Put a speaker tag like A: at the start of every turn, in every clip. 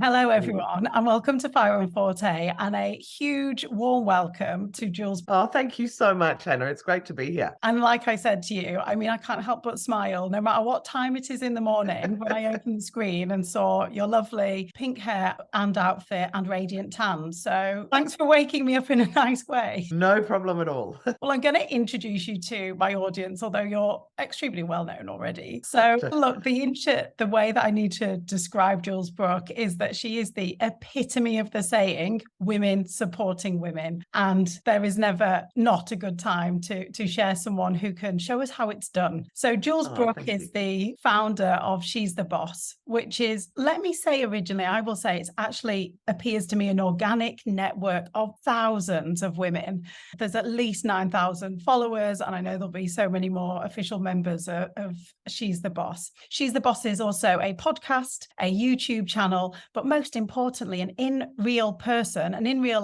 A: Hello, everyone, and welcome to Fire and Forte, and a huge warm welcome to Jules.
B: Oh, thank you so much, Hannah. It's great to be here.
A: And like I said to you, I can't help but smile no matter what time it is in the morning when I opened the screen and saw your lovely pink hair and outfit and radiant tan. So thanks for waking me up in a nice way.
B: No problem at all.
A: Well, I'm going to introduce you to my audience, although you're extremely well known already. So, look, the way that I need to describe Jules Brooke is that she is the epitome of the saying, women supporting women. And there is never not a good time to share someone who can show us how it's done. So, Jules Brooke is the founder of She's the Boss, which is, let me say originally, I will say it's actually appears to me an organic network of thousands of women. There's at least 9,000 followers, and I know there'll be so many more official members of She's the Boss. She's the Boss is also a podcast, a YouTube channel, but most importantly, an in real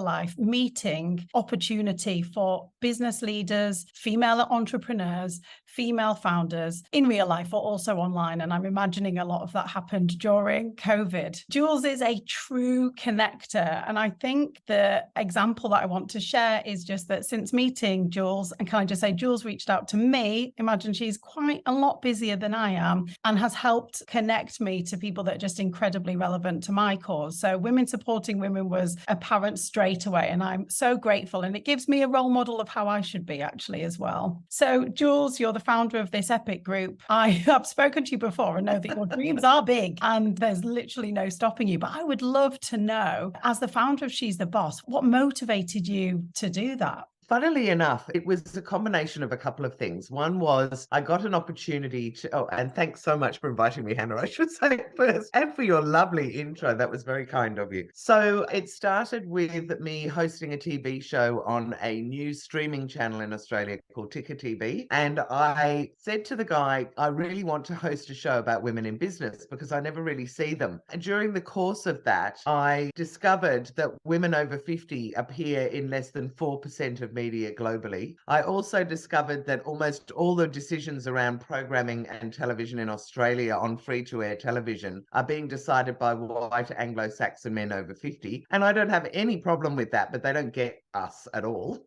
A: life meeting opportunity for business leaders, female entrepreneurs, female founders in real life or also online. And I'm imagining a lot of that happened during COVID. Jules is a true connector. And I think the example that I want to share is just that since meeting Jules, and can I just say, Jules reached out to me. Imagine she's quite a lot busier than I am and has helped connect me to people that are just incredibly relevant to my cause. So women supporting women was apparent straight away. And I'm so grateful. And it gives me a role model of how I should be actually as well. So Jules, you're the founder of this epic group. I have spoken to you before and know that your dreams are big and there's literally no stopping you. But I would love to know, as the founder of She's the Boss, what motivated you to do that?
B: Funnily enough, it was a combination of a couple of things. One was I got an opportunity and thanks so much for inviting me, Hannah, I should say first, and for your lovely intro. That was very kind of you. So it started with me hosting a TV show on a new streaming channel in Australia called Ticker TV. And I said to the guy, I really want to host a show about women in business because I never really see them. And during the course of that, I discovered that women over 50 appear in less than 4% of media globally. I also discovered that almost all the decisions around programming and television in Australia on free-to-air television are being decided by white Anglo-Saxon men over 50. And I don't have any problem with that, but they don't get us at all.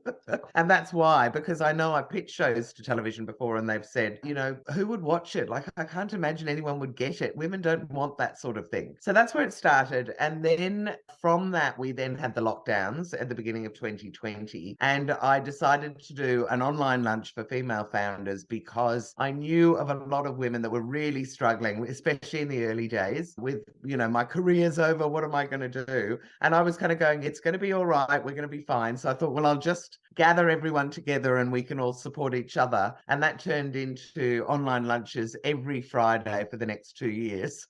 B: And that's why, because I know I've pitched shows to television before and they've said, who would watch it? Like, I can't imagine anyone would get it. Women don't want that sort of thing. So that's where it started. And then from that, we then had the lockdowns at the beginning of 2020. And I decided to do an online lunch for female founders because I knew of a lot of women that were really struggling, especially in the early days with, my career's over. What am I going to do? And I was kind of going, it's going to be all right. We're going to be fine. So I thought, well, I'll just gather everyone together and we can all support each other. And that turned into online lunches every Friday for the next 2 years.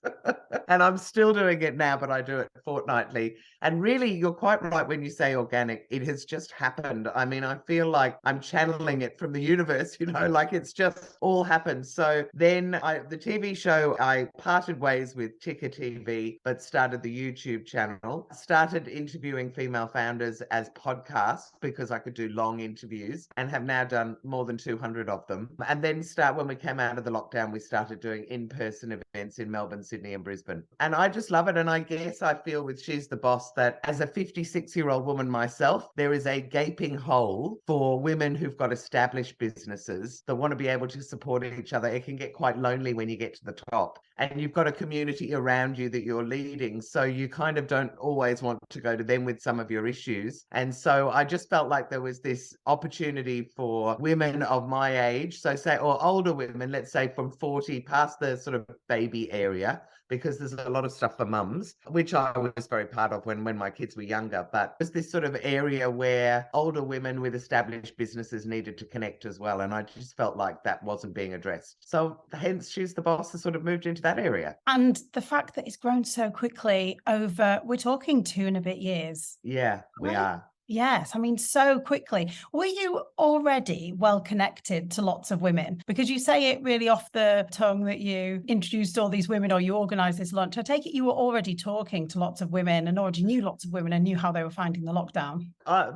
B: And I'm still doing it now, but I do it fortnightly. And really, you're quite right when you say organic. It has just happened. I mean, I feel like I'm channeling it from the universe, like it's just all happened. So then the TV show, I parted ways with Ticker TV, but started the YouTube channel, started interviewing female founders as podcasts because I could do long interviews and have now done more than 200 of them. And then when we came out of the lockdown, we started doing in-person events in Melbourne, Sydney and Brisbane. And I just love it. And I guess I feel with She's the Boss that as a 56-year-old woman myself, there is a gaping hole for women who've got established businesses that want to be able to support each other. It can get quite lonely when you get to the top and you've got a community around you that you're leading. So you kind of don't always want to go to them with some of your issues. And so I just felt like there was this opportunity for women of my age, or older women, let's say from 40 past the sort of baby area, because there's a lot of stuff for mums, which I was very part of when my kids were younger. But there's this sort of area where older women with established businesses needed to connect as well. And I just felt like that wasn't being addressed. So hence She's the Boss has sort of moved into that area.
A: And the fact that it's grown so quickly over, we're talking 2 and a bit years.
B: Yeah, we are.
A: Yes, I mean, so quickly. Were you already well connected to lots of women? Because you say it really off the tongue that you introduced all these women or you organized this lunch. I take it you were already talking to lots of women and already knew lots of women and knew how they were finding the lockdown.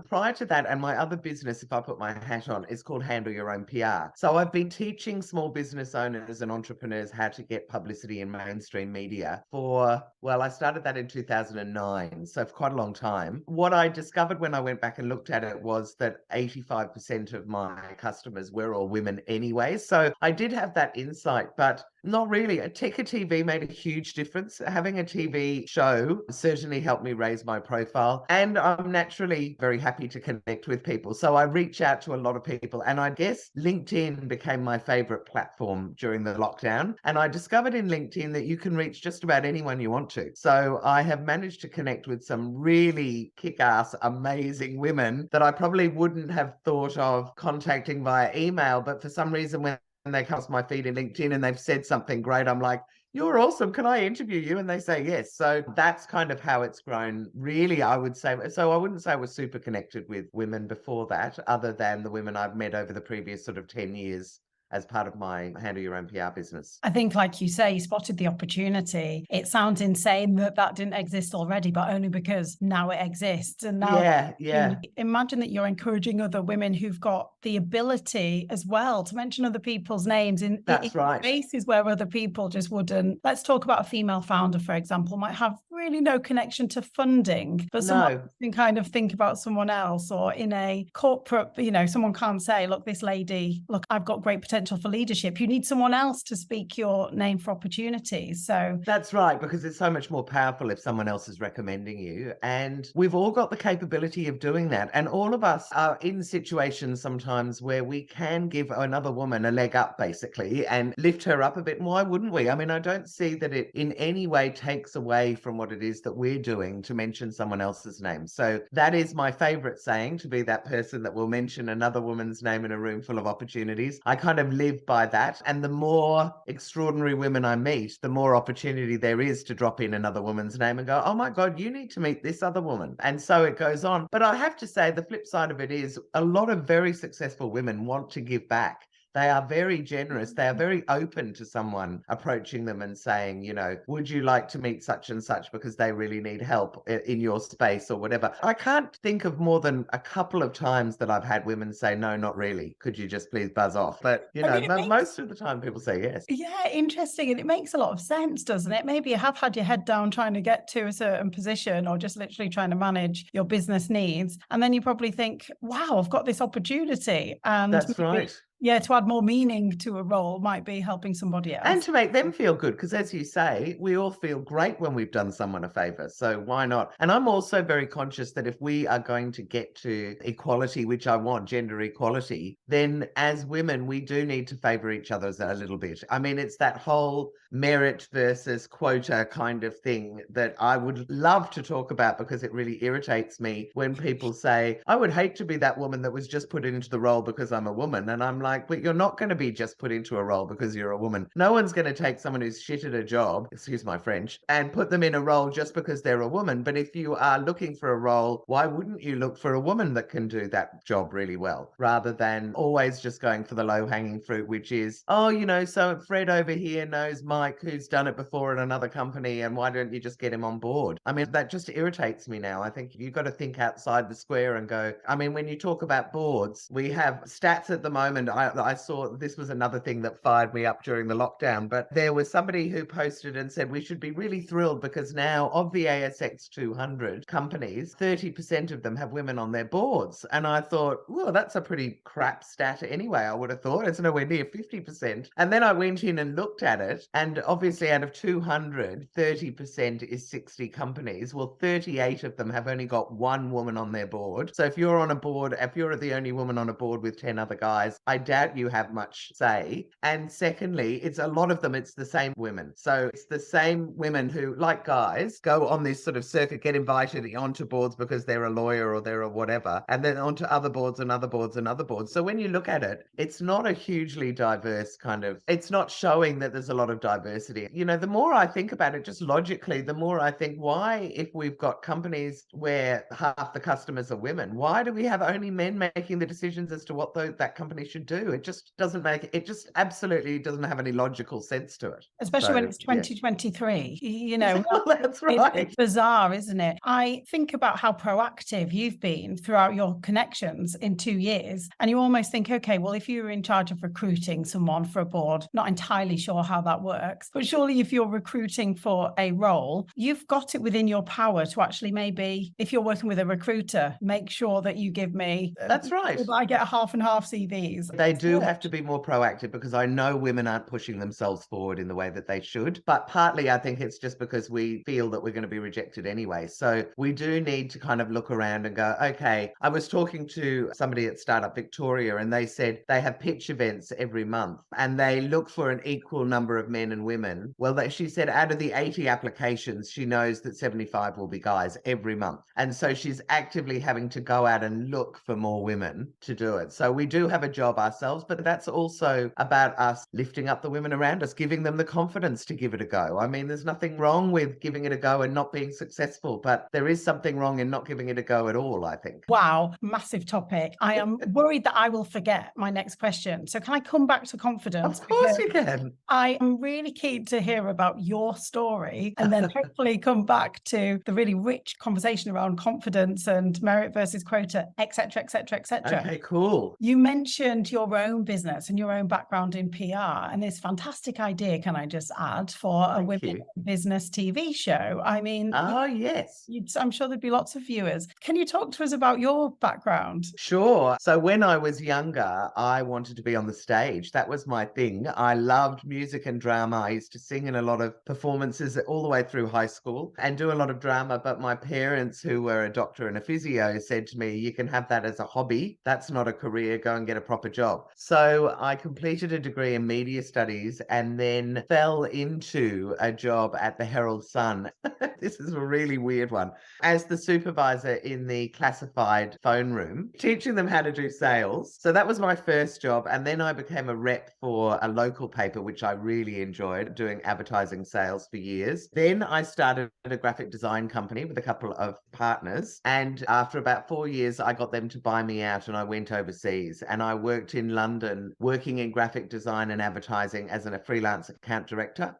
B: Prior to that, and my other business, if I put my hat on, is called Handle Your Own PR. So I've been teaching small business owners and entrepreneurs how to get publicity in mainstream media for, well, I started that in 2009, so for quite a long time. What I discovered when I went back and looked at it was that 85% of my customers were all women anyway. So I did have that insight, but not really. A Ticker TV made a huge difference. Having a TV show certainly helped me raise my profile. And I'm naturally very happy to connect with people. So I reach out to a lot of people. And I guess LinkedIn became my favorite platform during the lockdown. And I discovered in LinkedIn that you can reach just about anyone you want to. So I have managed to connect with some really kick-ass, amazing women that I probably wouldn't have thought of contacting via email. But for some reason, when they come across my feed in LinkedIn and they've said something great, I'm like, you're awesome. Can I interview you? And they say yes. So that's kind of how it's grown. Really, I would say. So I wouldn't say I was super connected with women before that, other than the women I've met over the previous sort of 10 years as part of my Handle Your Own PR business.
A: I think, like you say, you spotted the opportunity. It sounds insane that that didn't exist already, but only because now it exists. And now
B: Yeah.
A: imagine that you're encouraging other women who've got the ability as well to mention other people's names in
B: That's right.
A: spaces where other people just wouldn't. Let's talk about a female founder, for example, might have really no connection to funding, but someone
B: No.
A: can kind of think about someone else, or in a corporate, someone can't say, look, this lady, look, I've got great potential for leadership. You need someone else to speak your name for opportunities. So
B: that's right, because it's so much more powerful if someone else is recommending you. And we've all got the capability of doing that. And all of us are in situations sometimes where we can give another woman a leg up, basically, and lift her up a bit. And why wouldn't we? I mean, I don't see that it in any way takes away from what it is that we're doing to mention someone else's name. So that is my favorite saying, to be that person that will mention another woman's name in a room full of opportunities. I kind of live by that. And the more extraordinary women I meet, the more opportunity there is to drop in another woman's name and go, oh my God, you need to meet this other woman. And so it goes on. But I have to say, the flip side of it is a lot of very successful women want to give back. They are very generous. They are very open to someone approaching them and saying, would you like to meet such and such because they really need help in your space or whatever. I can't think of more than a couple of times that I've had women say, no, not really. Could you just please buzz off? But, most of the time people say yes.
A: Yeah, interesting. And it makes a lot of sense, doesn't it? Maybe you have had your head down trying to get to a certain position or just literally trying to manage your business needs. And then you probably think, wow, I've got this opportunity. And
B: that's right.
A: Yeah, to add more meaning to a role might be helping somebody else.
B: And to make them feel good, because as you say, we all feel great when we've done someone a favor. So why not? And I'm also very conscious that if we are going to get to equality, which I want, gender equality, then as women, we do need to favor each other a little bit. I mean, it's that whole merit versus quota kind of thing that I would love to talk about, because it really irritates me when people say, I would hate to be that woman that was just put into the role because I'm a woman. And I'm like, but you're not going to be just put into a role because you're a woman. No one's going to take someone who's shit at a job, excuse my French, and put them in a role just because they're a woman. But if you are looking for a role, why wouldn't you look for a woman that can do that job really well, rather than always just going for the low-hanging fruit, which is, so Fred over here knows Mike, who's done it before at another company, and why don't you just get him on board? I mean, that just irritates me now. I think you've got to think outside the square and go, I mean, when you talk about boards, we have stats at the moment. I saw this was another thing that fired me up during the lockdown, but there was somebody who posted and said we should be really thrilled because now of the ASX 200 companies, 30% of them have women on their boards. And I thought, well, that's a pretty crap stat anyway, I would have thought. It's nowhere near 50%. And then I went in and looked at it, and obviously out of 200, 30% is 60 companies. Well, 38 of them have only got one woman on their board. So if you're on a board, if you're the only woman on a board with 10 other guys, I doubt you have much say. And secondly, it's a lot of them, it's the same women. So it's the same women who, like guys, go on this sort of circuit, get invited onto boards because they're a lawyer or they're a whatever, and then onto other boards and other boards and other boards. So when you look at it, it's not a hugely diverse kind of, it's not showing that there's a lot of diversity. You know, the more I think about it, just logically, the more I think, why, if we've got companies where half the customers are women, why do we have only men making the decisions as to what that company should do? It just doesn't make, it just absolutely doesn't have any logical sense to it.
A: Especially when it's 2023, you know.
B: Well, that's right.
A: It's bizarre, isn't it? I think about how proactive you've been throughout your connections in 2 years. And you almost think, okay, well, if you were in charge of recruiting someone for a board, not entirely sure how that works, but surely if you're recruiting for a role, you've got it within your power to actually, maybe, if you're working with a recruiter, make sure that you give me,
B: that's right,
A: I get a half and half CVs.
B: They do have to be more proactive, because I know women aren't pushing themselves forward in the way that they should. But partly I think it's just because we feel that we're going to be rejected anyway. So we do need to kind of look around and go, okay, I was talking to somebody at Startup Victoria, and they said they have pitch events every month and they look for an equal number of men and women. Well, she said out of the 80 applications, she knows that 75 will be guys every month. And so she's actively having to go out and look for more women to do it. So we do have a job ourselves, but that's also about us lifting up the women around us, giving them the confidence to give it a go. I mean, there's nothing wrong with giving it a go and not being successful, but there is something wrong in not giving it a go at all, I think.
A: Wow, massive topic. I am worried that I will forget my next question. So can I come back to confidence?
B: Of course you can.
A: I am really keen to hear about your story, and then hopefully come back to the really rich conversation around confidence and merit versus quota, etc., etc., etc.
B: Okay, cool.
A: You mentioned your own business and your own background in PR, and this fantastic idea, can I just add, for a women business TV show. I mean,
B: oh yes,
A: I'm sure there'd be lots of viewers. Can you talk to us about your background?
B: Sure. So when I was younger, I wanted to be on the stage. That was my thing. I loved music and drama. I used to sing in a lot of performances all the way through high school and do a lot of drama. But my parents, who were a doctor and a physio, said to me, you can have that as a hobby. That's not a career. Go and get a proper job. So I completed a degree in media studies and then fell into a job at the Herald Sun. This is a really weird one. As the supervisor in the classified phone room, teaching them how to do sales. So that was my first job. And then I became a rep for a local paper, which I really enjoyed, doing advertising sales for years. Then I started a graphic design company with a couple of partners. And after about 4 years, I got them to buy me out and I went overseas. And I worked in London, working in graphic design and advertising as a freelance account director.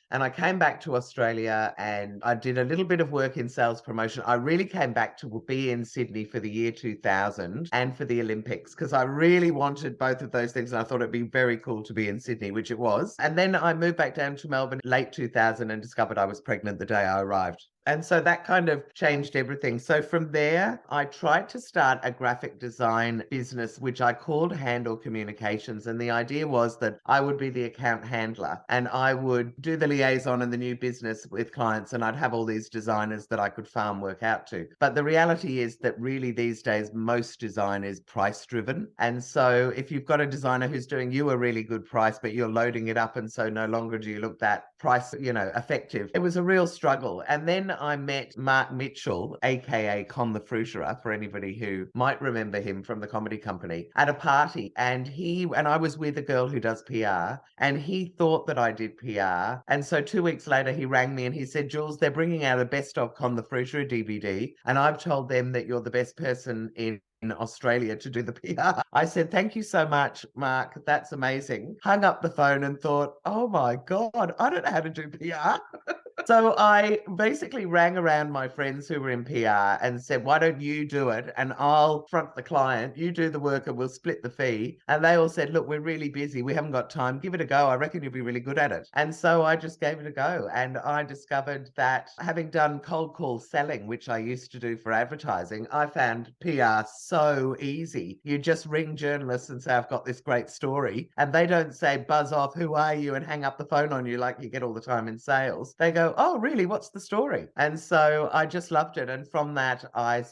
B: And I came back to Australia and I did a little bit of work in sales promotion. I really came back to be in Sydney for the year 2000 and for the Olympics, because I really wanted both of those things. And I thought it'd be very cool to be in Sydney, which it was. And then I moved back down to Melbourne late 2000 and discovered I was pregnant the day I arrived. And so that kind of changed everything. So from there, I tried to start a graphic design business, which I called Handle Communications. And the idea was that I would be the account handler and I would do the liaison and the new business with clients. And I'd have all these designers that I could farm work out to. But the reality is that really these days, most design is price driven. And so if you've got a designer who's doing you a really good price, but you're loading it up, and so no longer do you look that price, effective, it was a real struggle. And then I met Mark Mitchell, aka Con the Fruiterer, for anybody who might remember him from the comedy company, at a party. And I was with a girl who does PR, and he thought that I did PR. And so 2 weeks later, he rang me and he said, Jules, they're bringing out a best of Con the Fruiterer DVD. And I've told them that you're the best person in Australia to do the PR. I said, thank you so much, Mark. That's amazing. Hung up the phone and thought, oh my God, I don't know how to do PR. So I basically rang around my friends who were in PR and said, why don't you do it? And I'll front the client, you do the work and we'll split the fee. And they all said, look, we're really busy. We haven't got time. Give it a go. I reckon you'll be really good at it. And so I just gave it a go. And I discovered that, having done cold call selling, which I used to do for advertising, I found PR so easy. You just ring journalists and say, I've got this great story. And they don't say, buzz off, who are you? And hang up the phone on you like you get all the time in sales. They go, oh, really? What's the story? And so I just loved it. And from that, I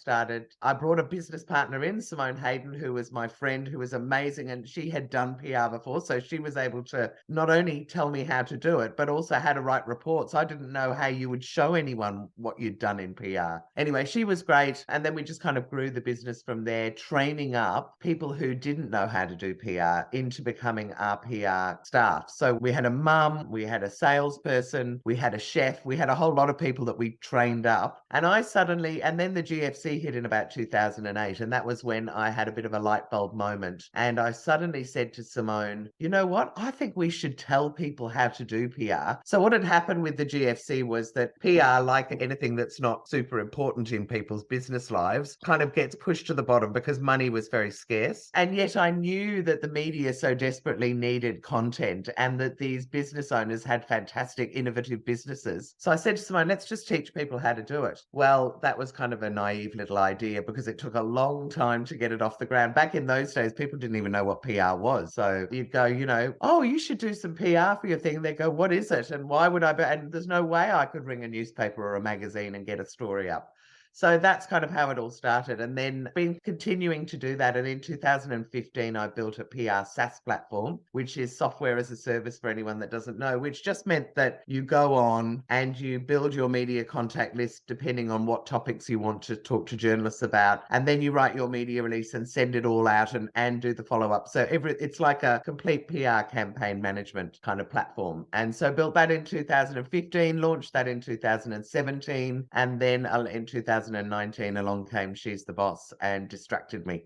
B: brought a business partner in, Simone Hayden, who was my friend, who was amazing. And she had done PR before. So she was able to not only tell me how to do it, but also how to write reports. I didn't know how you would show anyone what you'd done in PR. Anyway, she was great. And then we just kind of grew the business from there, training up people who didn't know how to do PR into becoming our PR staff. So we had a mum, we had a salesperson, we had a chef, we had a whole lot of people that we trained up. And then the GFC hit in about 2008. And that was when I had a bit of a light bulb moment. And I suddenly said to Simone, you know what? I think we should tell people how to do PR. So what had happened with the GFC was that PR, like anything that's not super important in people's business lives, kind of gets pushed to the bottom because money was very scarce. And yet I knew that the media so desperately needed content and that these business owners had fantastic, innovative businesses. So I said to Simone, let's just teach people how to do it. Well, that was kind of a naive little idea because it took a long time to get it off the ground. Back in those days, people didn't even know what PR was. So you'd go, oh, you should do some PR for your thing. They go, what is it? And why would I be? And there's no way I could ring a newspaper or a magazine and get a story up. So that's kind of how it all started. And then been continuing to do that. And in 2015, I built a PR SaaS platform, which is software as a service for anyone that doesn't know, which just meant that you go on and you build your media contact list depending on what topics you want to talk to journalists about. And then you write your media release and send it all out and do the follow-up. So it's like a complete PR campaign management kind of platform. And so built that in 2015, launched that in 2017, and then in 2019 along came She's the Boss and distracted me.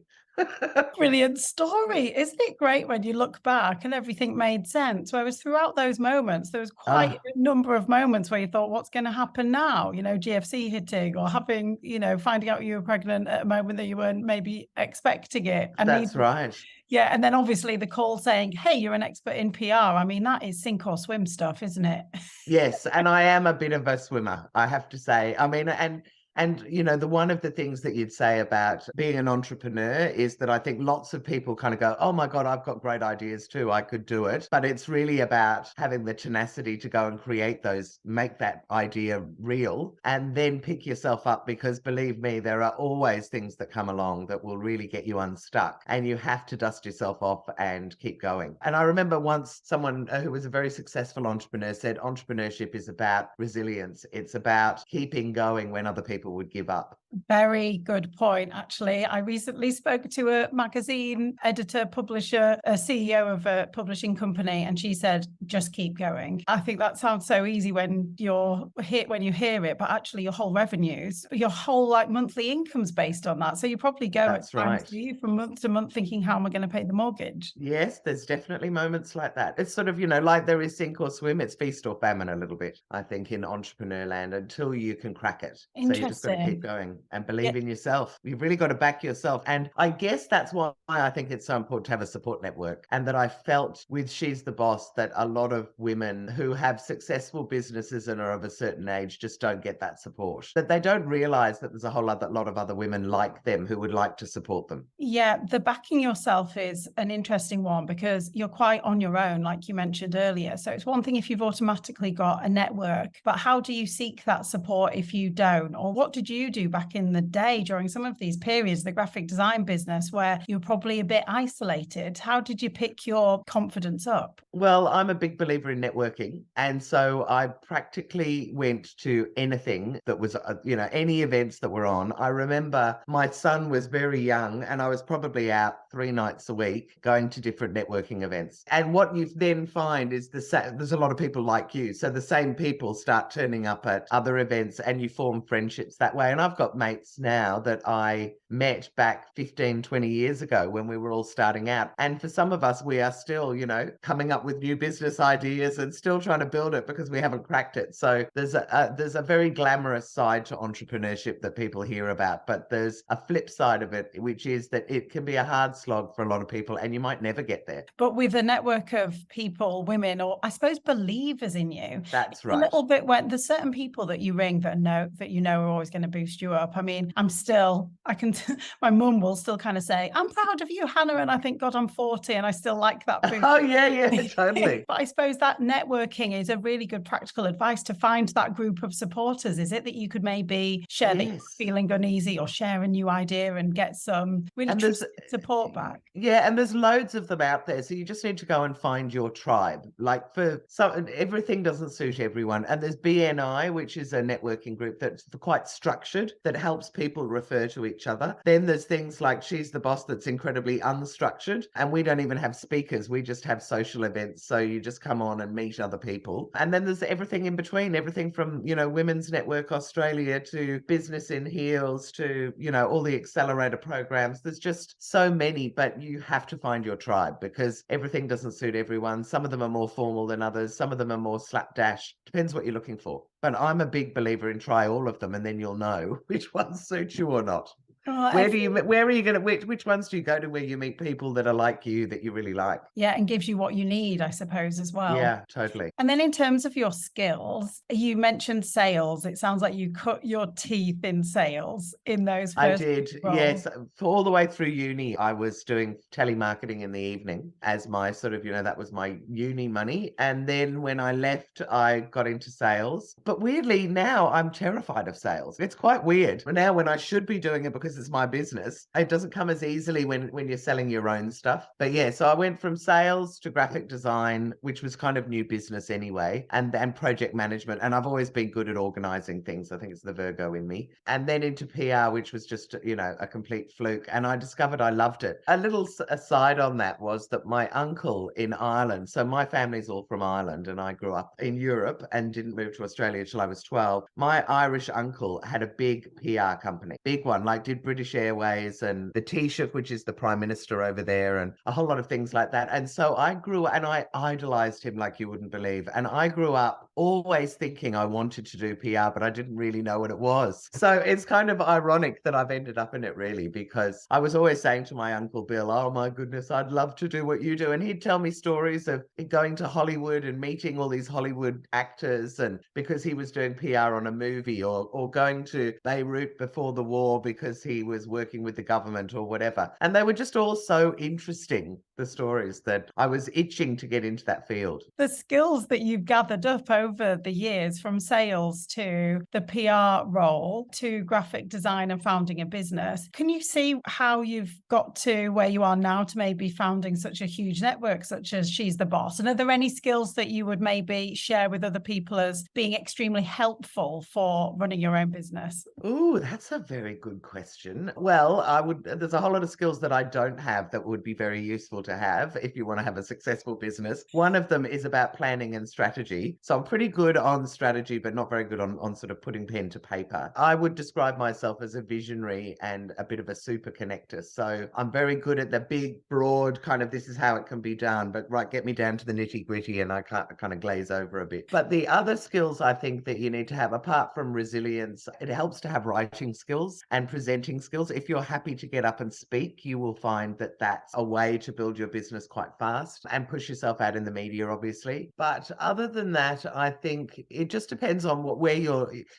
A: Brilliant story. Isn't it great when you look back and everything made sense? Whereas throughout those moments, there was quite a number of moments where you thought, what's going to happen now? GFC hitting or having, finding out you were pregnant at a moment that you weren't maybe expecting it. And
B: that's right.
A: Yeah. And then obviously the call saying, hey, you're an expert in PR. I mean, that is sink or swim stuff, isn't it?
B: Yes. And I am a bit of a swimmer, I have to say. I mean, and the one of the things that you'd say about being an entrepreneur is that I think lots of people kind of go, oh my God, I've got great ideas too. I could do it. But it's really about having the tenacity to go and create those, make that idea real, and then pick yourself up, because believe me, there are always things that come along that will really get you unstuck, and you have to dust yourself off and keep going. And I remember once someone who was a very successful entrepreneur said, entrepreneurship is about resilience. It's about keeping going when other people would give up.
A: Very good point, actually. I recently spoke to a magazine editor, publisher, a CEO of a publishing company, and she said, just keep going. I think that sounds so easy when you hear it, but actually your whole revenues, your whole monthly income's based on that. So you probably go
B: That's right.
A: From month to month thinking, how am I going to pay the mortgage?
B: Yes, there's definitely moments like that. It's sort of, like there is sink or swim. It's feast or famine a little bit, I think, in entrepreneur land until you can crack it. So you just got to keep going and believe in yourself. You've really got to back yourself. And I guess that's why I think it's so important to have a support network. And that I felt with She's the Boss that a lot of women who have successful businesses and are of a certain age just don't get that support. That they don't realize that there's a whole lot of other women like them who would like to support them.
A: Yeah, the backing yourself is an interesting one because you're quite on your own, like you mentioned earlier. So it's one thing if you've automatically got a network, but how do you seek that support if you don't? Or what did you do back in the day during some of these periods, the graphic design business, where you're probably a bit isolated? How did you pick your confidence up?
B: Well, I'm a big believer in networking. And so I practically went to anything that was, any events that were on. I remember my son was very young and I was probably out 3 nights a week going to different networking events. And what you then find is there's a lot of people like you. So the same people start turning up at other events and you form friendships that way. And I've got mates now that I met back 15, 20 years ago when we were all starting out. And for some of us, we are still, coming up with new business ideas and still trying to build it because we haven't cracked it. So there's a very glamorous side to entrepreneurship that people hear about, but there's a flip side of it, which is that it can be a hard slog for a lot of people, and you might never get there.
A: But with a network of people, women, or I suppose believers in you,
B: That's
A: a
B: right.
A: little bit when there's certain people that you ring that are always going to boost you up. I mean, my mum will still kind of say, I'm proud of you, Hannah. And I think, God, I'm 40 and I still like that boost.
B: Oh, yeah, totally.
A: But I suppose that networking is a really good practical advice to find that group of supporters. Is it that you could maybe share that you're feeling uneasy or share a new idea and get some really trusted support back?
B: Yeah, and there's loads of them out there. So you just need to go and find your tribe. Like for some, everything doesn't suit everyone. And there's BNI, which is a networking group that's quite structured, that helps people refer to each other. Then there's things like She's the Boss, that's incredibly unstructured. And we don't even have speakers. We just have social events. So you just come on and meet other people. And then there's everything in between, everything from, Women's Network Australia to Business in Heels to, all the accelerator programs. There's just so many, but you have to find your tribe because everything doesn't suit everyone. Some of them are more formal than others. Some of them are more slapdash. Depends what you're looking for. But I'm a big believer in try all of them and then you'll know which ones suit you or not.
A: Oh,
B: where are you going to, which ones do you go to where you meet people that are like you, that you really like?
A: Yeah, and gives you what you need, I suppose, as well.
B: Yeah, totally.
A: And then in terms of your skills, you mentioned sales. It sounds like you cut your teeth in sales in those first
B: I did,
A: roles.
B: yes. For all the way through uni, I was doing telemarketing in the evening as my sort of, that was my uni money. And then when I left, I got into sales. But weirdly, now I'm terrified of sales. It's quite weird. Now when I should be doing it because it's my business, it doesn't come as easily when you're selling your own stuff. But yeah, so I went from sales to graphic design, which was kind of new business anyway, and project management. And I've always been good at organizing things. I think it's the Virgo in me. And then into PR, which was just, a complete fluke. And I discovered I loved it. A little aside on that was that my uncle in Ireland, so my family's all from Ireland and I grew up in Europe and didn't move to Australia till I was 12. My Irish uncle had a big PR company, big one, like did British Airways and the Taoiseach, which is the Prime Minister over there, and a whole lot of things like that. And so I grew and I idolized him like you wouldn't believe. And I grew up always thinking I wanted to do PR, but I didn't really know what it was. So it's kind of ironic that I've ended up in it, really, because I was always saying to my Uncle Bill, oh my goodness, I'd love to do what you do. And he'd tell me stories of going to Hollywood and meeting all these Hollywood actors, and because he was doing PR on a movie, or going to Beirut before the war because he was working with the government or whatever. And they were just all so interesting, the stories, that I was itching to get into that field.
A: The skills that you've gathered up over the years, from sales to the PR role to graphic design and founding a business, can you see how you've got to where you are now to maybe founding such a huge network such as She's the Boss? And are there any skills that you would maybe share with other people as being extremely helpful for running your own business?
B: Oh, that's a very good question. Well, there's a whole lot of skills that I don't have that would be very useful to have if you want to have a successful business. One of them is about planning and strategy. So I'm pretty good on strategy, but not very good on sort of putting pen to paper. I would describe myself as a visionary and a bit of a super connector. So I'm very good at the big, broad kind of, this is how it can be done, but right, get me down to the nitty gritty and I can't kind of glaze over a bit. But the other skills I think that you need to have, apart from resilience, it helps to have writing skills and presenting skills. If you're happy to get up and speak, you will find that that's a way to build your business quite fast and push yourself out in the media, obviously. But other than that, I think it just depends on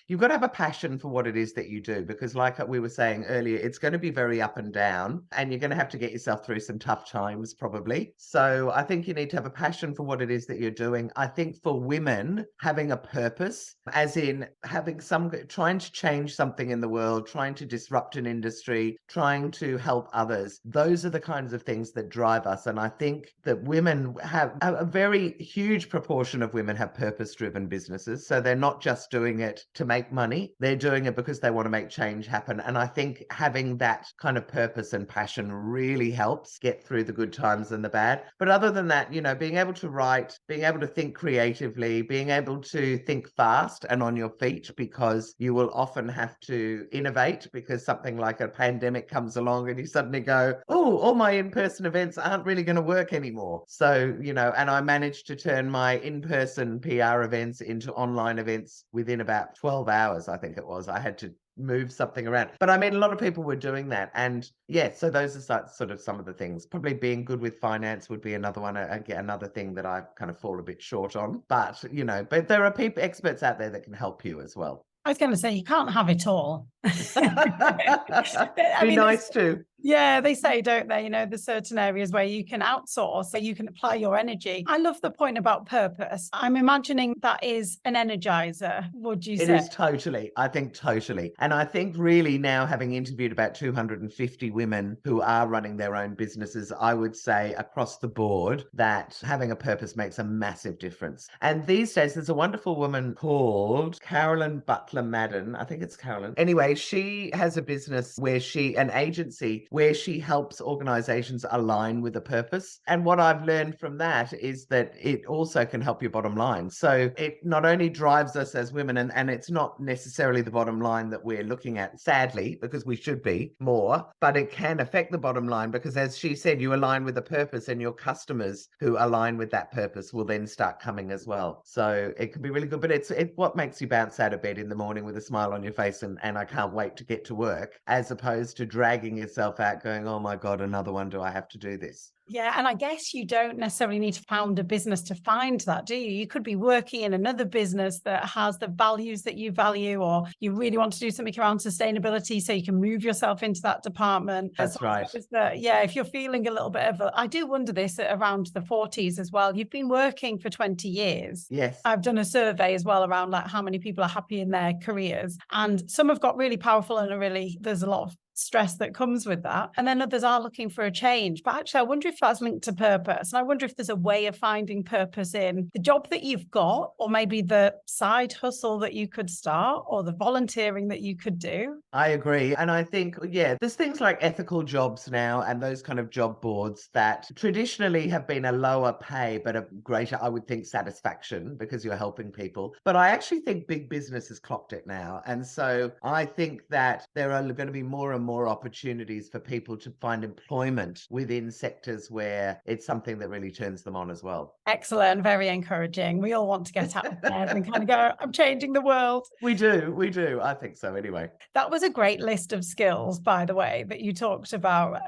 B: you've got to have a passion for what it is that you do, because like we were saying earlier, it's going to be very up and down and you're going to have to get yourself through some tough times probably. So I think you need to have a passion for what it is that you're doing. I think for women, having a purpose, as in trying to change something in the world, trying to disrupt an industry, trying to help others, those are the kinds of things that drive us. And I think that women have a very huge proportion of women have purpose-driven businesses. So they're not just doing it to make money, they're doing it because they want to make change happen. And I think having that kind of purpose and passion really helps get through the good times and the bad. But other than that, being able to write, being able to think creatively, being able to think fast and on your feet, because you will often have to innovate because something like a pandemic comes along and you suddenly go, oh, all my in-person events aren't really going to work anymore. So, and I managed to turn my in-person PR events into online events within about 12 hours, I think it was. I had to move something around. But I mean, a lot of people were doing that. And yeah, so those are sort of some of the things. Probably being good with finance would be another one, another thing that I kind of fall a bit short on. But, but there are experts out there that can help you as well.
A: I was going to say, you can't have it all.
B: Be nice to.
A: Yeah, they say, don't they? There's certain areas where you can outsource, so you can apply your energy. I love the point about purpose. I'm imagining that is an energizer, would you say?
B: It is totally. I think totally. And I think really now, having interviewed about 250 women who are running their own businesses, I would say across the board that having a purpose makes a massive difference. And these days, there's a wonderful woman called Carolyn Butler Madden. I think it's Carolyn. Anyway, she has a business an agency where she helps organizations align with a purpose. And what I've learned from that is that it also can help your bottom line. So it not only drives us as women, and it's not necessarily the bottom line that we're looking at, sadly, because we should be more, but it can affect the bottom line because, as she said, you align with a purpose and your customers who align with that purpose will then start coming as well. So it can be really good, but it's what makes you bounce out of bed in the morning with a smile on your face and I can't wait to get to work, as opposed to dragging yourself out going, oh my God, another one, do I have to do this?
A: Yeah, and I guess you don't necessarily need to found a business to find that, do you? You could be working in another business that has the values that you value, or you really want to do something around sustainability so you can move yourself into that department.
B: That's right.
A: Yeah, if you're feeling a little bit of I do wonder this around the 40s as well. You've been working for 20 years.
B: Yes.
A: I've done a survey as well around like how many people are happy in their careers. And some have got really powerful and there's a lot of stress that comes with that. And then others are looking for a change. But actually, I wonder if that's linked to purpose. And I wonder if there's a way of finding purpose in the job that you've got, or maybe the side hustle that you could start, or the volunteering that you could do.
B: I agree. And I think, yeah, there's things like ethical jobs now and those kind of job boards that traditionally have been a lower pay, but a greater, I would think, satisfaction because you're helping people. But I actually think big business has clocked it now. And so I think that there are going to be more and more opportunities for people to find employment within sectors where it's something that really turns them on as well.
A: Excellent. Very encouraging. We all want to get out of bed and kind of go, I'm changing the world.
B: We do. I think so anyway.
A: That was a great list of skills, by the way, that you talked about.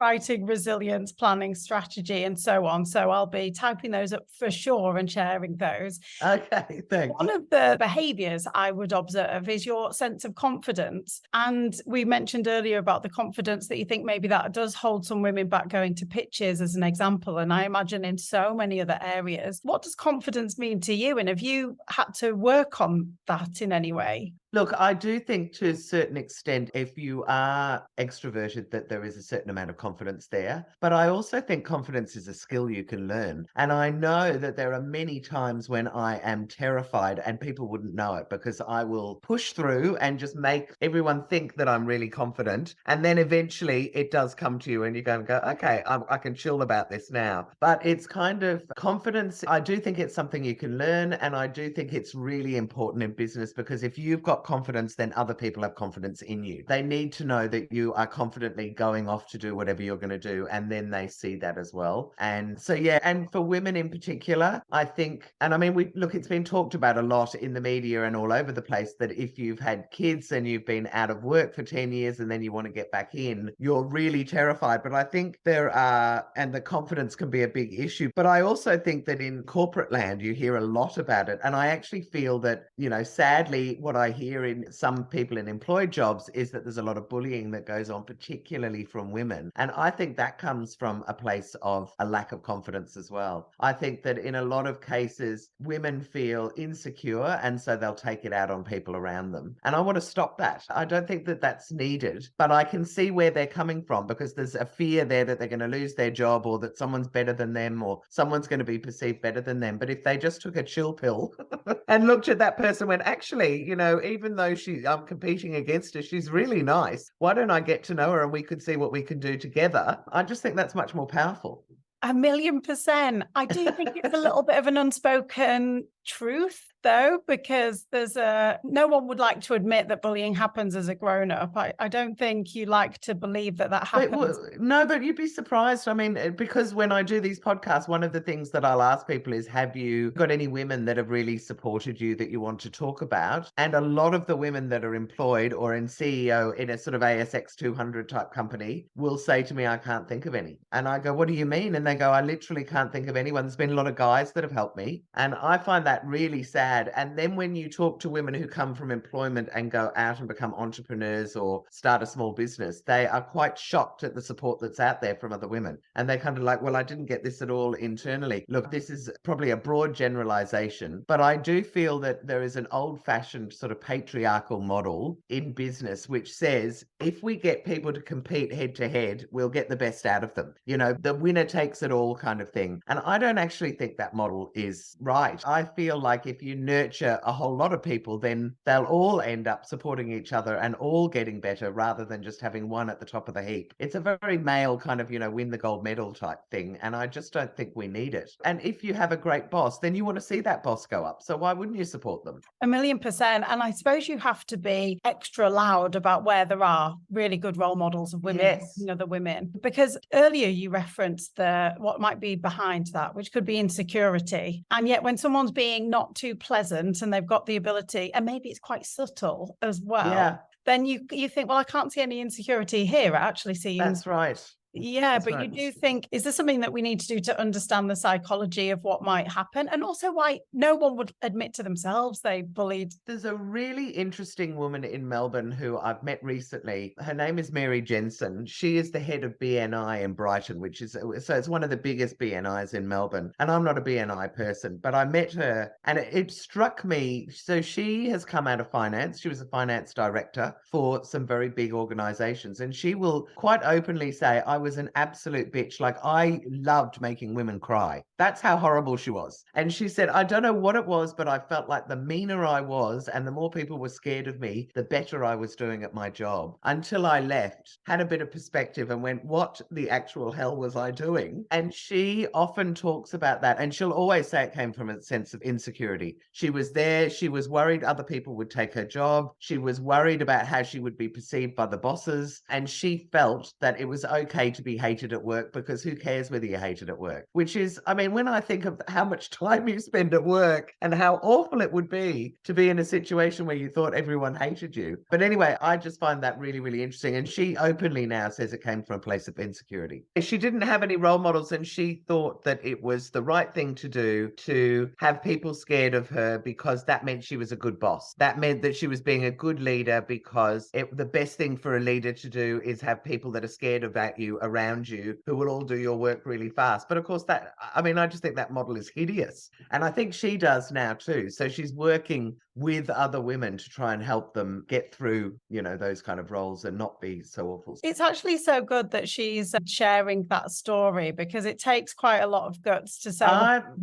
A: Writing, resilience, planning, strategy, and so on. So I'll be typing those up for sure and sharing those.
B: Okay, thanks.
A: One of the behaviors I would observe is your sense of confidence. And we mentioned earlier about the confidence that you think maybe that does hold some women back going to pitches as an example. And I imagine in so many other areas. What does confidence mean to you? And have you had to work on that in any way?
B: Look, I do think to a certain extent, if you are extroverted, that there is a certain amount of confidence there. But I also think confidence is a skill you can learn. And I know that there are many times when I am terrified and people wouldn't know it because I will push through and just make everyone think that I'm really confident. And then eventually it does come to you and you go, okay, I can chill about this now. But it's kind of confidence. I do think it's something you can learn. And I do think it's really important in business because if you've got confidence, then other people have confidence in you. They need to know that you are confidently going off to do whatever you're going to do, and then they see that as well. And so, yeah, and for women in particular, I think, and I mean, it's been talked about a lot in the media and all over the place that if you've had kids and you've been out of work for 10 years and then you want to get back in, you're really terrified. But I think and the confidence can be a big issue. But I also think that in corporate land, you hear a lot about it. And I actually feel that, sadly, what I hear in some people in employed jobs is that there's a lot of bullying that goes on, particularly from women. And I think that comes from a place of a lack of confidence as well. I think that in a lot of cases, women feel insecure and so they'll take it out on people around them. And I want to stop that. I don't think that that's needed, but I can see where they're coming from because there's a fear there that they're going to lose their job or that someone's better than them or someone's going to be perceived better than them. But if they just took a chill pill and looked at that person and went, actually, even though I'm competing against her, she's really nice. Why don't I get to know her and we could see what we can do together? I just think that's much more powerful.
A: 1,000,000%. I do think it's a little bit of an unspoken truth though, because no one would like to admit that bullying happens as a grown-up. I don't think you like to believe that happens.
B: No, but you'd be surprised. I mean, because when I do these podcasts, one of the things that I'll ask people is, have you got any women that have really supported you that you want to talk about? And a lot of the women that are employed or in CEO in a sort of ASX 200 type company will say to me, I can't think of any. And I go, what do you mean? And they go, I literally can't think of anyone. There's been a lot of guys that have helped me. And I find that really sad. And then when you talk to women who come from employment and go out and become entrepreneurs or start a small business, they are quite shocked at the support that's out there from other women. And they're kind of like, well, I didn't get this at all internally. Look, this is probably a broad generalization, but I do feel that there is an old-fashioned sort of patriarchal model in business which says if we get people to compete head to head, we'll get the best out of them. You know, the winner takes it all kind of thing. And I don't actually think that model is right. I feel like if you nurture a whole lot of people, then they'll all end up supporting each other and all getting better rather than just having one at the top of the heap. It's a very male kind of, win the gold medal type thing. And I just don't think we need it. And if you have a great boss, then you want to see that boss go up. So why wouldn't you support them?
A: 1,000,000%. And I suppose you have to be extra loud about where there are really good role models of women,
B: Yes.
A: other women. Because earlier you referenced what might be behind that, which could be insecurity. And yet when someone's being not too pleasant and they've got the ability, and maybe it's quite subtle as well, then you think, well, I can't see any insecurity here. I actually see.
B: That's right.
A: Yeah,
B: That's
A: but
B: right.
A: you do think, is there something that we need to do to understand the psychology of what might happen? And also why no one would admit to themselves they bullied.
B: There's a really interesting woman in Melbourne who I've met recently. Her name is Mary Jensen. She is the head of BNI in Brighton, so it's one of the biggest BNIs in Melbourne. And I'm not a BNI person, but I met her and it struck me. So she has come out of finance. She was a finance director for some very big organizations. And she will quite openly say, I was an absolute bitch. Like, I loved making women cry. That's how horrible she was. And she said, I don't know what it was, but I felt like the meaner I was and the more people were scared of me, the better I was doing at my job. Until I left, had a bit of perspective and went, what the actual hell was I doing? And she often talks about that. And she'll always say it came from a sense of insecurity. She was there. She was worried other people would take her job. She was worried about how she would be perceived by the bosses. And she felt that it was okay to be hated at work because who cares whether you're hated at work? Which is, I mean, when I think of how much time you spend at work and how awful it would be to be in a situation where you thought everyone hated you. But anyway, I just find that really, really interesting. And she openly now says it came from a place of insecurity. She didn't have any role models and she thought that it was the right thing to do to have people scared of her because that meant she was a good boss. That meant that she was being a good leader because the best thing for a leader to do is have people that are scared about you around you who will all do your work really fast. But of course, I just think that model is hideous. And I think she does now too. So she's working with other women to try and help them get through, those kind of roles and not be so awful.
A: It's actually so good that she's sharing that story because it takes quite a lot of guts to say,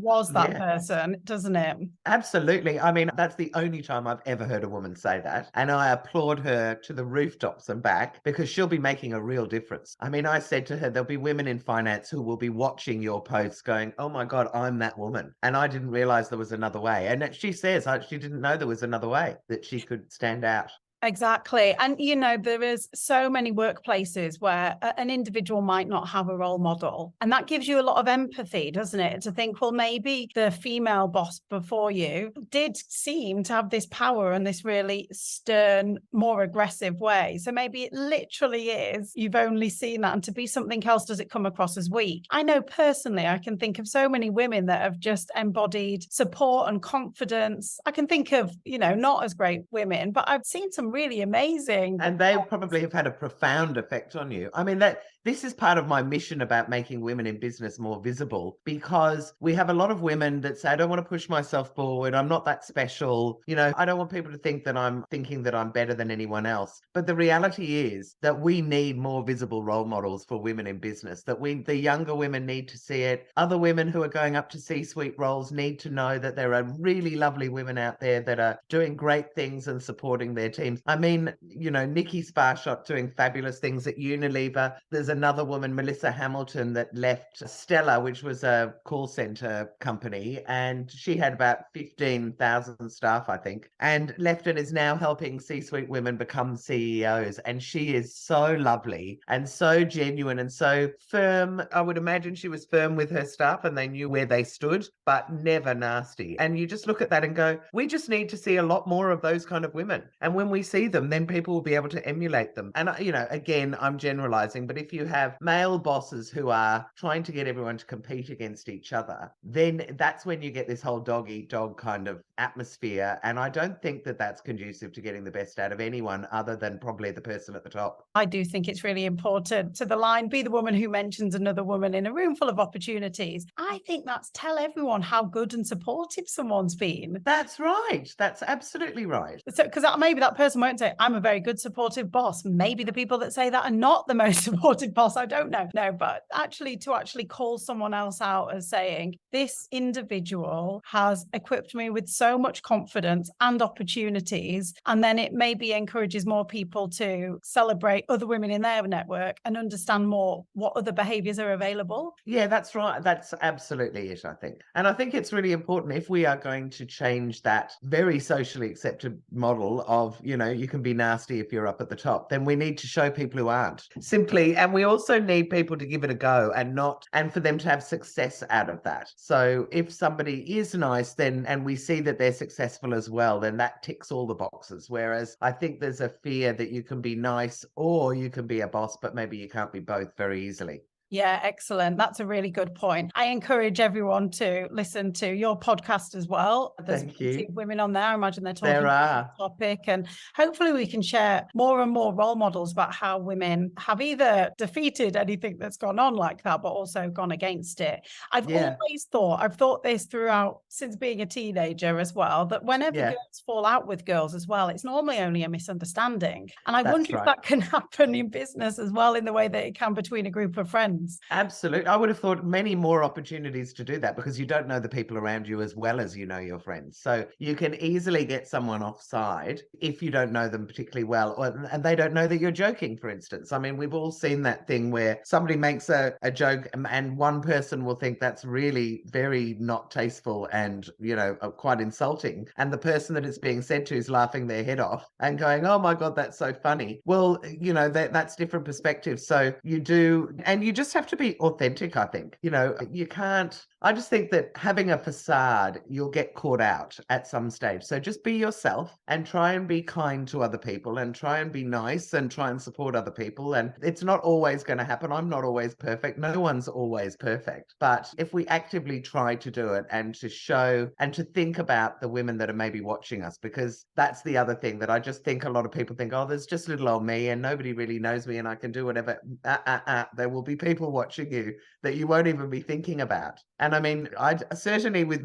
A: was that person, doesn't it?
B: Absolutely. I mean, that's the only time I've ever heard a woman say that. And I applaud her to the rooftops and back because she'll be making a real difference. I mean, I said to her, there'll be women in finance who will be watching your posts going, oh my God, I'm that woman. And I didn't realize there was another way. And she says she didn't know there was another way that she could stand out.
A: Exactly. And, there is so many workplaces where an individual might not have a role model. And that gives you a lot of empathy, doesn't it? To think, well, maybe the female boss before you did seem to have this power and this really stern, more aggressive way. So maybe it literally is, you've only seen that. And to be something else, does it come across as weak? I know personally, I can think of so many women that have just embodied support and confidence. I can think of, not as great women, but I've seen some really amazing.
B: And they probably have had a profound effect on you. I mean, this is part of my mission about making women in business more visible because we have a lot of women that say, I don't want to push myself forward. I'm not that special. I don't want people to think that I'm thinking that I'm better than anyone else. But the reality is that we need more visible role models for women in business, that the younger women need to see it. Other women who are going up to C-suite roles need to know that there are really lovely women out there that are doing great things and supporting their teams. I mean, Nikki Sparshot doing fabulous things at Unilever. There's another woman, Melissa Hamilton, that left Stella, which was a call center company, and she had about 15,000 staff, I think, and left and is now helping C-suite women become CEOs. And she is so lovely and so genuine and so firm. I would imagine she was firm with her staff and they knew where they stood, but never nasty. And you just look at that and go, we just need to see a lot more of those kind of women. And when we see them, then people will be able to emulate them. And, again, I'm generalizing, but if you have male bosses who are trying to get everyone to compete against each other, then that's when you get this whole dog eat dog kind of atmosphere. And I don't think that that's conducive to getting the best out of anyone other than probably the person at the top.
A: I do think it's really important to the line, be the woman who mentions another woman in a room full of opportunities. I think that's tell everyone how good and supportive someone's been.
B: That's right. That's absolutely right.
A: So, because maybe that person won't say, I'm a very good supportive boss. Maybe the people that say that are not the most supportive boss. I don't know. No, but to actually call someone else out as saying, this individual has equipped me with so much confidence and opportunities. And then it maybe encourages more people to celebrate other women in their network and understand more what other behaviors are available.
B: Yeah, that's right. That's absolutely it, I think. And I think it's really important if we are going to change that very socially accepted model of, you can be nasty if you're up at the top, then we need to show people who aren't simply. And we also need people to give it a go and for them to have success out of that. So if somebody is nice, and we see that they're successful as well, then that ticks all the boxes. Whereas I think there's a fear that you can be nice or you can be a boss, but maybe you can't be both very easily.
A: Yeah, excellent. That's a really good point. I encourage everyone to listen to your podcast as well. There's
B: Thank you.
A: Women on there. I imagine they're talking
B: There are.
A: about the topic, and hopefully we can share more and more role models about how women have either defeated anything that's gone on like that, but also gone against it. I've thought this throughout since being a teenager as well, that whenever girls fall out with girls as well, it's normally only a misunderstanding. And I wonder if that can happen in business as well, in the way that it can between a group of friends.
B: Absolutely. I would have thought many more opportunities to do that because you don't know the people around you as well as you know your friends. So you can easily get someone offside if you don't know them particularly well, and they don't know that you're joking, for instance. I mean, we've all seen that thing where somebody makes a joke and one person will think that's really very not tasteful and, quite insulting. And the person that it's being said to is laughing their head off and going, oh my God, that's so funny. Well, that's different perspectives. So you do, and you just have to be authentic, I think. You can't, I just think that having a facade, you'll get caught out at some stage. So just be yourself and try and be kind to other people and try and be nice and try and support other people. And it's not always going to happen. I'm not always perfect. No one's always perfect. But if we actively try to do it and to show and to think about the women that are maybe watching us, because that's the other thing that I just think a lot of people think, oh, there's just little old me and nobody really knows me and I can do whatever. There will be people watching you that you won't even be thinking about. And I mean, certainly with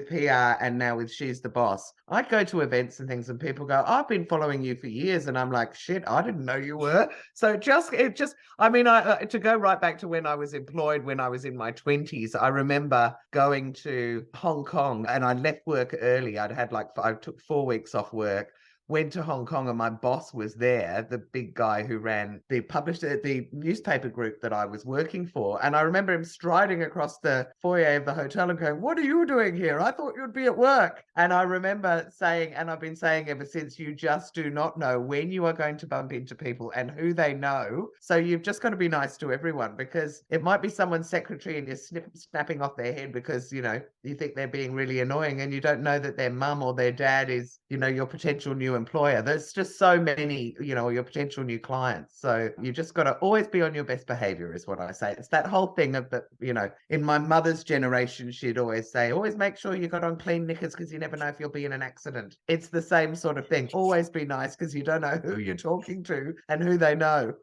B: PR and now with She's the Boss, I'd go to events and things and people go, I've been following you for years. And I'm like, shit, I didn't know you were. So to go right back to when I was employed, when I was in my 20s, I remember going to Hong Kong and I left work early. I took 4 weeks off work, went to Hong Kong and my boss was there, the big guy who ran the newspaper group that I was working for. And I remember him striding across the foyer of the hotel and going, what are you doing here? I thought you'd be at work. And I remember saying, and I've been saying ever since, you just do not know when you are going to bump into people and who they know. So you've just got to be nice to everyone, because it might be someone's secretary and you're snapping off their head because, you think they're being really annoying and you don't know that their mum or their dad is, your potential new employer. There's just so many, your potential new clients. So you just got to always be on your best behavior is what I say. It's that whole thing of that, in my mother's generation, she'd always say, always make sure you got on clean knickers because you never know if you'll be in an accident. It's the same sort of thing. Always be nice because you don't know who you're talking to and who they know.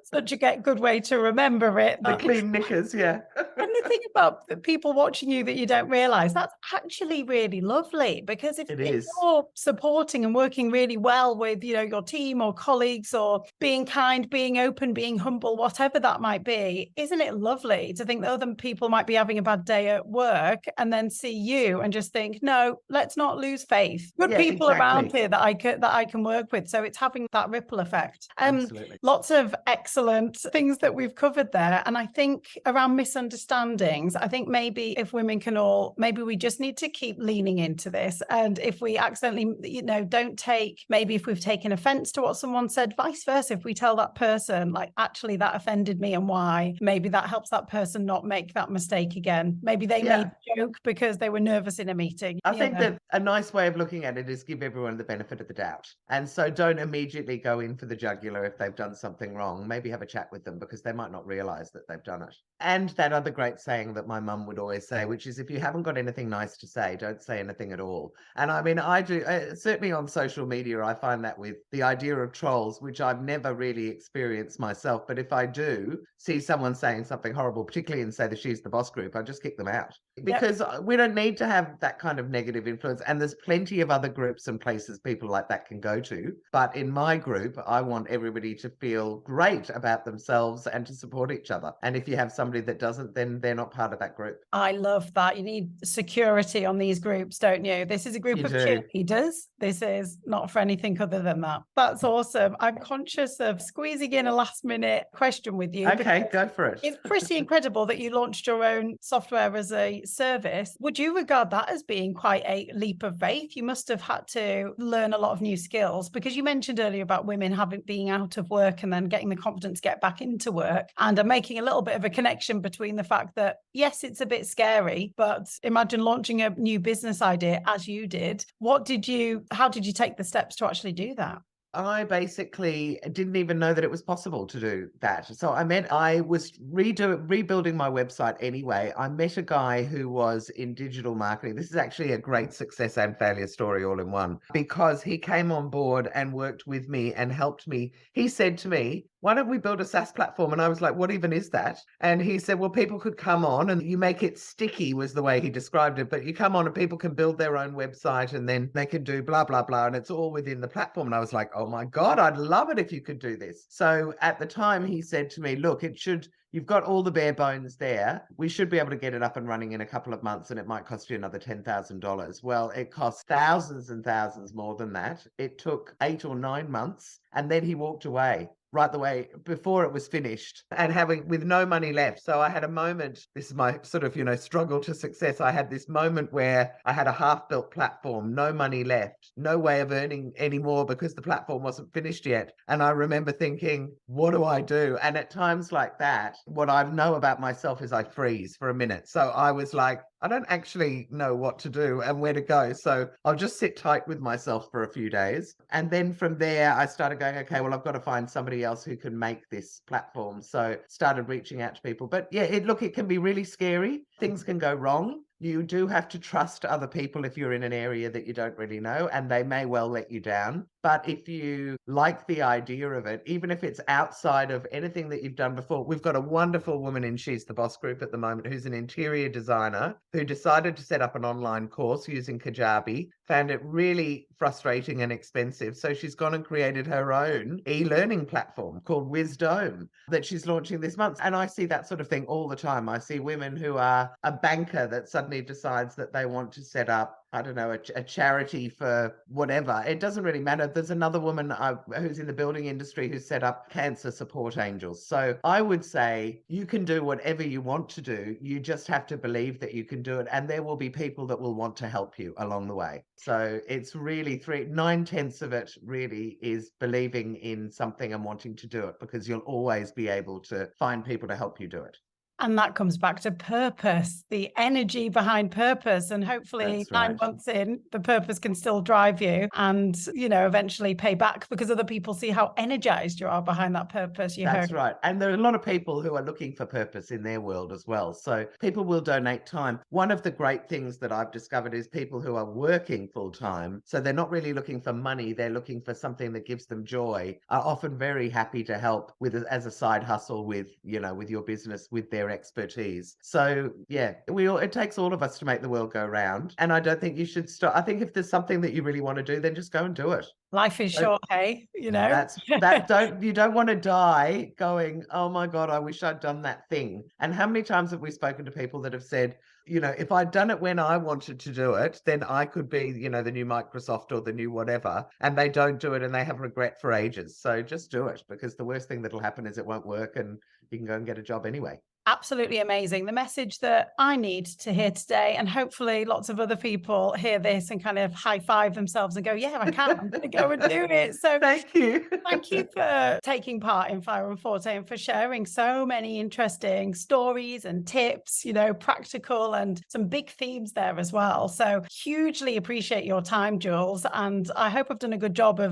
A: Such a good way to remember it.
B: The clean knickers, yeah.
A: And the thing about the people watching you that you don't realize, that's actually really lovely, because if you're supporting and working working really well with, your team or colleagues, or being kind, being open, being humble, whatever that might be, isn't it lovely to think that other people might be having a bad day at work and then see you and just think, no, let's not lose faith. Good people around here that I can work with. So it's having that ripple effect.
B: Absolutely.
A: Lots of excellent things that we've covered there. And I think around misunderstandings, I think maybe if women can maybe we just need to keep leaning into this. And if we accidentally, don't take, maybe if we've taken offense to what someone said, vice versa, if we tell that person, like, actually that offended me and why, maybe that helps that person not make that mistake again. Maybe they made a joke because they were nervous in a meeting.
B: I think that a nice way of looking at it is give everyone the benefit of the doubt. And so don't immediately go in for the jugular if they've done something wrong. Maybe have a chat with them, because they might not realize that they've done it. And that other great saying that my mum would always say, which is, if you haven't got anything nice to say, don't say anything at all. And I mean, I do, certainly on social media, I find that with the idea of trolls, which I've never really experienced myself. But if I do see someone saying something horrible, particularly in, say, the She's the Boss group, I just kick them out, because we don't need to have that kind of negative influence. And there's plenty of other groups and places people like that can go to. But in my group, I want everybody to feel great about themselves and to support each other. And if you have somebody that doesn't, then they're not part of that group.
A: I love that. You need security on these groups, don't you? This is a group of cheerleaders. This is not for anything other than that. That's awesome. I'm conscious of squeezing in a last minute question with you.
B: Okay, go for it.
A: It's pretty incredible that you launched your own software as a service. Would you regard that as being quite a leap of faith? You must have had to learn a lot of new skills, because you mentioned earlier about women being out of work and then getting the confidence to get back into work, and I'm making a little bit of a connection between the fact that, yes, it's a bit scary, but imagine launching a new business idea as you did. How did you take the steps to actually do that?
B: I basically didn't even know that it was possible to do that. So I was rebuilding my website anyway. I met a guy who was in digital marketing. This is actually a great success and failure story all in one, because he came on board and worked with me and helped me. He said to me, why don't we build a SaaS platform? And I was like, what even is that? And he said, well, people could come on and you make it sticky, was the way he described it. But you come on and people can build their own website and then they can do blah, blah, blah. And it's all within the platform. And I was like, oh my God, I'd love it if you could do this. So at the time he said to me, look, you've got all the bare bones there. We should be able to get it up and running in a couple of months, and it might cost you another $10,000. Well, it cost thousands and thousands more than that. It took 8 or 9 months, and then he walked away right the way before it was finished, and with no money left. So I had a moment, this is my sort of, struggle to success. I had this moment where I had a half-built platform, no money left, no way of earning anymore because the platform wasn't finished yet. And I remember thinking, what do I do? And at times like that, what I know about myself is I freeze for a minute. So I was like, I don't actually know what to do and where to go. So I'll just sit tight with myself for a few days. And then from there, I started going, okay, well, I've got to find somebody else who can make this platform. So started reaching out to people. But yeah, it can be really scary. Things can go wrong. You do have to trust other people if you're in an area that you don't really know, and they may well let you down. But if you like the idea of it, even if it's outside of anything that you've done before, we've got a wonderful woman in She's the Boss group at the moment who's an interior designer who decided to set up an online course using Kajabi, found it really frustrating and expensive. So she's gone and created her own e-learning platform called Wisdom that she's launching this month. And I see that sort of thing all the time. I see women who are a banker that suddenly decides that they want to set up, I don't know, a charity for whatever. It doesn't really matter. There's another woman who's in the building industry who set up cancer support angels. So I would say you can do whatever you want to do. You just have to believe that you can do it. And there will be people that will want to help you along the way. So it's really 9/10 of it really is believing in something and wanting to do it, because you'll always be able to find people to help you do it.
A: And that comes back to purpose, the energy behind purpose. And hopefully 9 months in, the purpose can still drive you and, eventually pay back, because other people see how energized you are behind that purpose.
B: That's right. And there are a lot of people who are looking for purpose in their world as well. So people will donate time. One of the great things that I've discovered is people who are working full time. So they're not really looking for money. They're looking for something that gives them joy, are often very happy to help as a side hustle with your business, with their their expertise. So yeah, it takes all of us to make the world go round. And I don't think you should stop. I think if there's something that you really want to do, then just go and do it.
A: Life is
B: So
A: short, hey, you know?
B: you don't want to die going, oh my God, I wish I'd done that thing. And how many times have we spoken to people that have said, you know, if I'd done it when I wanted to do it, then I could be, you know, the new Microsoft or the new whatever, and they don't do it and they have regret for ages. So just do it, because the worst thing that'll happen is it won't work and you can go and get a job anyway.
A: Absolutely amazing. The message that I need to hear today, and hopefully lots of other people hear this and kind of high five themselves and go, yeah, I can, I'm going to go and do it. So
B: Thank you.
A: thank you for taking part in Fire and Forte and for sharing so many interesting stories and tips, you know, practical and some big themes there as well. So hugely appreciate your time, Jules. And I hope I've done a good job of